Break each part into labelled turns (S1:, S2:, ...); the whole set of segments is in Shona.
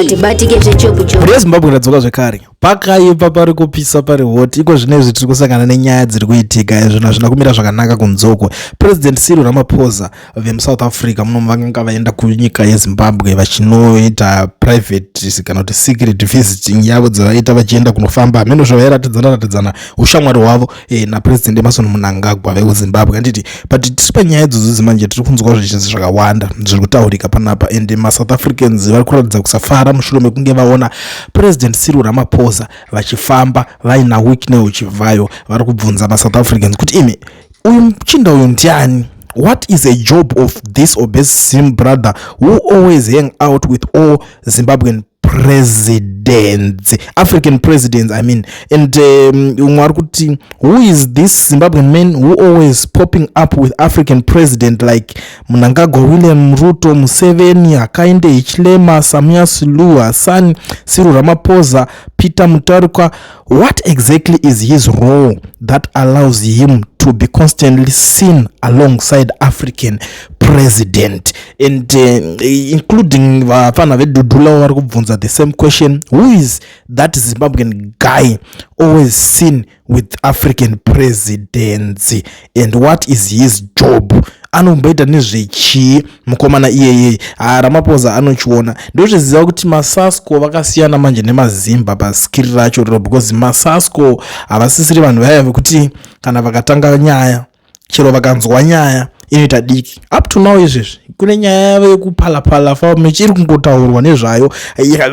S1: atibatike zvechopu chopu.
S2: Zimbabwe radzoka zvekare pakaipa pari kupisa pari hot iko zvinezvi tiri kusangana nenyaya dziri kuitika izvo zvina kumira zvakanaka kunzoko. President Cyril Ramaposa vemuSouth Africa munovanga vaenda kunyika yeZimbabwe vachinoita private kana kuti secret visiting yavo dzavaita vachienda kunofamba hameno zvavairatidzana ushamwari hwavo napresident Emerson Mnangagwa vekuZimbabwe. Anditi but tiri panyaya idzodzo manje tiri kunzwa zvinhu zvakawanda zviri kutaurika panapa and maSouth Africans vari kuratidza kusafara mushure mekunge vaona President Cyril Ramaposa vachifamba vaina week neuchivhayo vari kubvunza maSouth Africans kuti imi uyu muchinda uyu ndiani. What is a job of this obese slim brother who always hang out with all Zimbabwean presidents, African presidents, I mean, and who is this Zimbabwean man who always popping up with African president like Mnangagwa, William Ruto, Museveni, Hakainde Hichilema, Samia Suluhu Hassan, Cyril Ramaphosa, Peter Mutharika? What exactly is his role that allows him to be constantly seen alongside African president? And including Vafana Vedudula vari kubvunza the same question, who is that Zimbabwean guy always seen with African presidents and what is his job? Anomboita nezvechi mukomana iyeye Ramaphosa anochiona ndochiziva kuti maSASCO vakasiyana manje nemazimba paskiri racho because maSASCO havasisiri vanhu vaya vekuti kana vakatanga nyaya chero vakanzwa nyaya inoita diki. Up to now izvezvi kune nyaya yavo yekupalapala faume chiri kungotaurwa nezvayo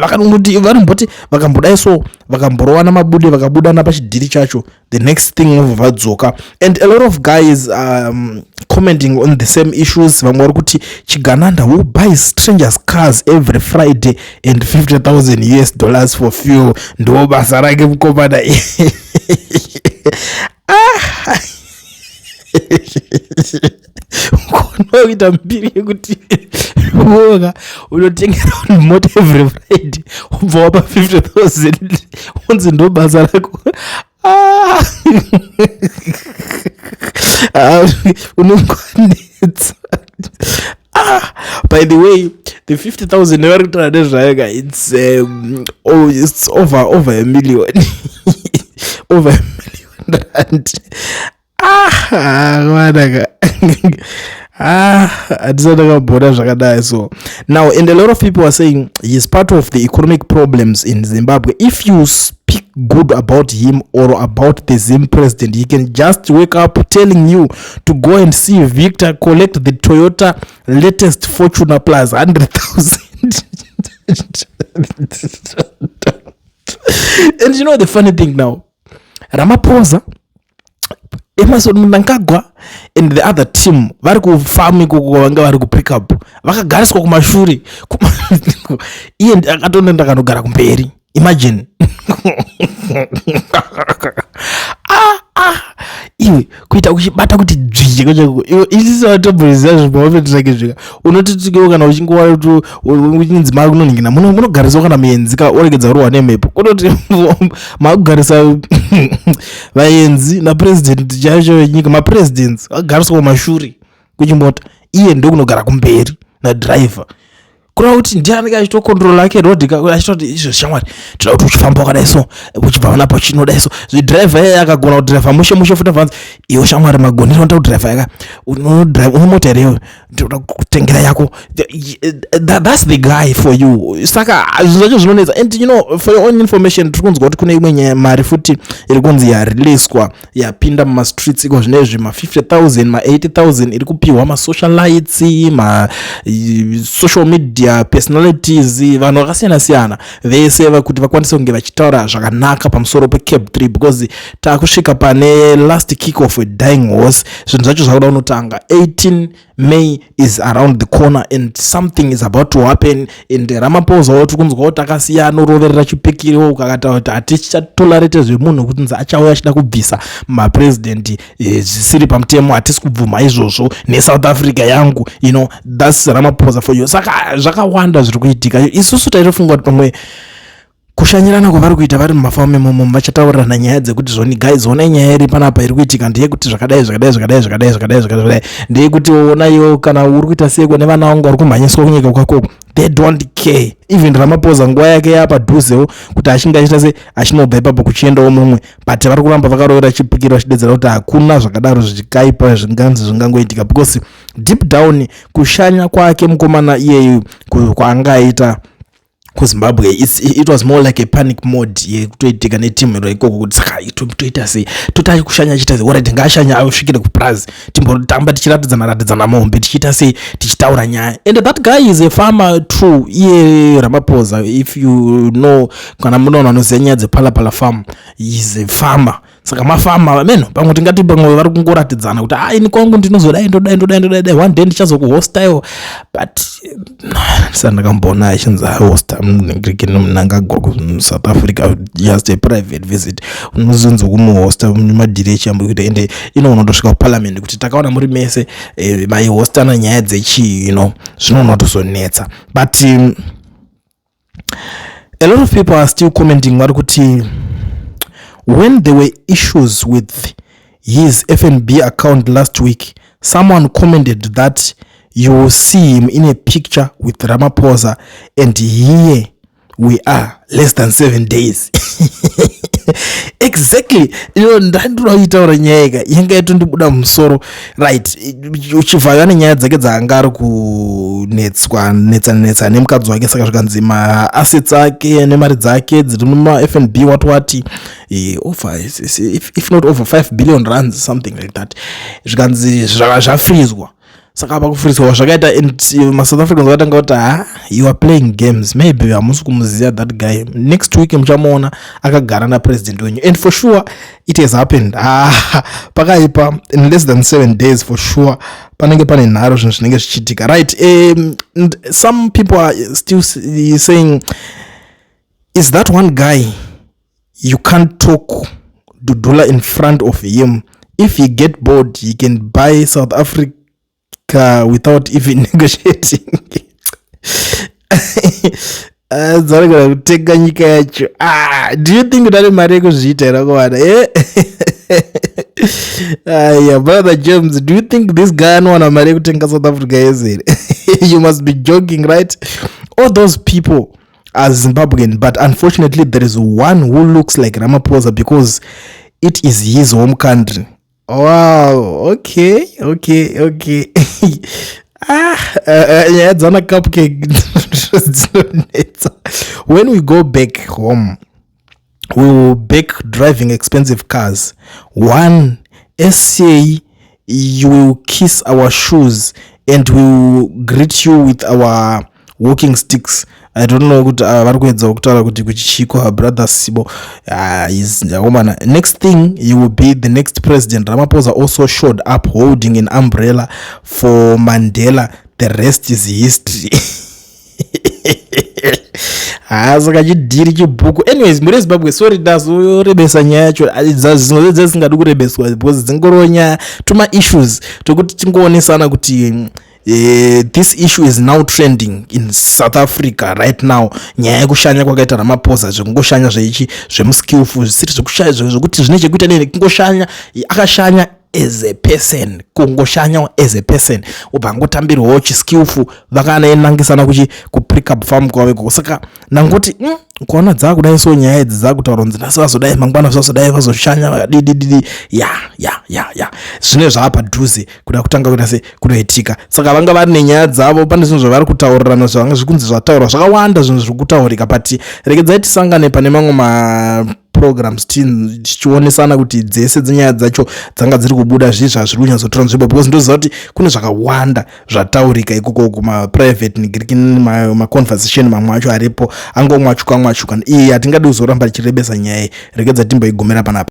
S2: vakanongoti varimboti vakambodai so vakamborwana mabude vakabudana pachidhiri chacho the next thing vadzoka. And a lot of guys commenting on the same issues. Vamwe vari kuti Chigananda who buys strangers cars every Friday and $50,000 for fuel ndo basa rake mukomana kunoita mbiri yekuti voga unotengera mota every Friday ubva wapa 50,000 unzi ndo basa rako. Unokwanisa. By the way, the 50,000 never returned it's over $1 million. Over $1 million rand. So now, and a lot of people are saying he's part of the economic problems in Zimbabwe. If you speak good about him or about the Zim president, he can just wake up telling you to go and see Victor collect the Toyota latest Fortuner Plus 100,000. And you know the funny thing now, Ramaposa, Emerson Mnangagwa and the other team vari kufami vanga vari kupick up vakagariswa kumashure iye akatonda kanogara kumberi. Imagine. Iwe kuita kuchibata kuti dzvije kwachako iwe isisi watomboriziva zvimafetirake zvika unotitikewo kana uchingowa uchinzi makunonhingina munogariswa kana muenzi ka oregedza rohwa nemhepo kunoti makugarisa vaenzi napresident chacho wenyika mapresidents agariswa kumashure kuchimbota iye ndokunogara kumberi nadriver kurava kuti ndianenge achitokontrola ake rodhi achitoti izvo shamwari tinoda kuti uchifamba wakadai so uchibva napo chinodai so zvidhiraivha iye akagona kudhiraivha mushe futa bvanzi iwe shamwari magoni inoda kudhiraivha yaka unomota here ndoda kutengera yako. That's the guy for you. Saka zvinhu zvacho zvinonetsa. And you know, for your own information tiri kunzwa kuti kune imwe mari futi iri kunzi yareleaswa yapinda mumastreets iko zvinezvi ma50,000 ma80,000 iri kupiwa masocialites social media personalities vanhu vakasiyana vese kuti vakwanise kunge vachitaura zvakanaka pamusoro peCAP 3 because takusvika pane last kick off a dying horse. Zvinhu zvacho zvakuda kunotanga 18 May is around the corner and something is about to happen. And Ramaposa wati kunzwa kuti akasiyana uroverera chipikiri ukakata kuti atichatolerate zvemunhu kuti nzi achauya achida kubvisa mapresident zvisiri pamutemo hatisi kubvuma izvozvo neSouth Africa yangu, you know, that's Ramaposa for you. Saka zvakawanda zviri kuitika. Isusu taitofunga kuti pamwe kushanyirana kwavari kuita vari mumafamo imomo vachataurirana nyaya dzekuti zvoni guys onai nyaya iri panapa iri kuitika ndeyekuti zvakadai ndeyekuti ona iwo kana uri kuita seko nevana vangu vari kumhanyiswa kunyika kwako they don't care. Even Ramaposa nguva yake yapadhuzewo kuti achinge achita se achinobva ipapo kuchiendawo mumwe, but vari kuramba vakarovera chipikiro vachidedzera kuti hakuna zvakadaro zvichikaipa zvinganzi zvingangoitika, because deep down kushanya kwake mukomana iyeyu kwaanga aita kuZimbabwe it was more like a panic mode yekutoitika netimu ikoko kuti saka toita sei totari kushanya chita sei already ngashanya asvikire kupurazi timbotamba tichiratidzana mombe tichiita sei tichitaura nyaya. And that guy is a farmer true. Iye Ramaposa, if you know, kana munoona anoziva nyaya dzepalapala farm, is a farmer. Saka mafama meno pamwe tingati pamwe vari kungoratidzana kuti ini kwangu ndinozodai ndodai one day ndichazokuhostayo, but sandakambona achinzi ahosta Mnangagwa kuSouth Africa just a private visit, unozonzo kumuhosta mumadhiri echambo kuti ende unotosvika kuparliament kuti takaona muri mese maihostana nyaya dzechi zvinonotozonetsa. But a lot of people are still commenting vari kuti when there were issues with his FNB account last week, someone commented that you will see him in a picture with Ramaposa, and here we are less than 7 days. Exactly. Ndandinoitaura nyaya yanga yatondibuda musoro, right? Uchivhaya nenyaya dzake dzaanga ari kunetsa nemukadzi wake, saka zvikanzi maassets ake nemari dzake dziri muma-FNB wati if not over 5 billion rands, something like that, zvikanzi zvafrizwa. Saka pakufrizwa zvakaita maSouth Africans vakatanga kuti you are playing games, maybe hamusi kumuziva that guy. Next week muchamuona akagara napresident wenyu, and for sure it has happened. Pakaipa in less than 7 days for sure panenge pane nharo zvinhu zvinenge zvichiitika, right? And some people are still saying, is that one guy you can't talk Dudula in front of him? If he get bored, he can buy South Africa without even negotiating. Kuteka nyika yacho. Do you think that mari yekuzviita yakawana? Yeah, brother James, do you think this guy anowana mari yekutenga South Africa yezere? You must be joking, right? All those people are Zimbabwean, but unfortunately there is one who looks like Ramaposa because it is his home country. Wow, okay. It's on a cupcake. When we go back home, we will back driving expensive cars. One, SCA, you will kiss our shoes and we will greet you with our walking sticks. I don't know kuti vari kuedza kutaura kuti kuchiko brother Sibo is woman. Next thing, you will be the next president. Ramaposa also showed up holding an umbrella for Mandela. The rest is history. Saka chidhiri chibhuku. Anyways, muri Zimbabwe, sorry dazorebesa nyaya yacho dzasingadi kurebeswa because dzingoro nyaya tuma issues tokuti tingoonesana kuti this issue is now trending in South Africa right now. Nyaya yekushanya kwakaita Ramaposa, zvekungoshanya zveichi zvemuskillful zvisiri zvekushanya zvekuti zvine chekuita nekungoshanya akashanya as a person, kungoshanya as a person ubangotambirwawo chiskillful vakanaenangisana kupick up farm kwavo. Saka nangoti kuona dzakudai so nyaya idzi dzakutaura kunzi nasazodai mangwana zvazodai vazoshanya didididi ya zvine zvaapadhuze kuda kutanga kuita se kunoitika. Saka vanga vari nenyaya dzavo, pane zvinhu zvavari kutaurirana zvanga zvikunzi zvataurwa zvakawanda zvinhu zviri kutaurika, but regedzai tisangane pane mamwe programs tichionesana kuti dzese dzinyaya dzacho dzanga dziri kubuda zvizvi zviri kunyatsotora nzvimbo, because ndoziva kuti kune zvakawanda zvataurika ikoko kumaprivate maconversation mamwe acho aripo angomwachuka. Iyi hatingadi kuzoramba tichirebesa nyaya, regedza timboigomera panapa.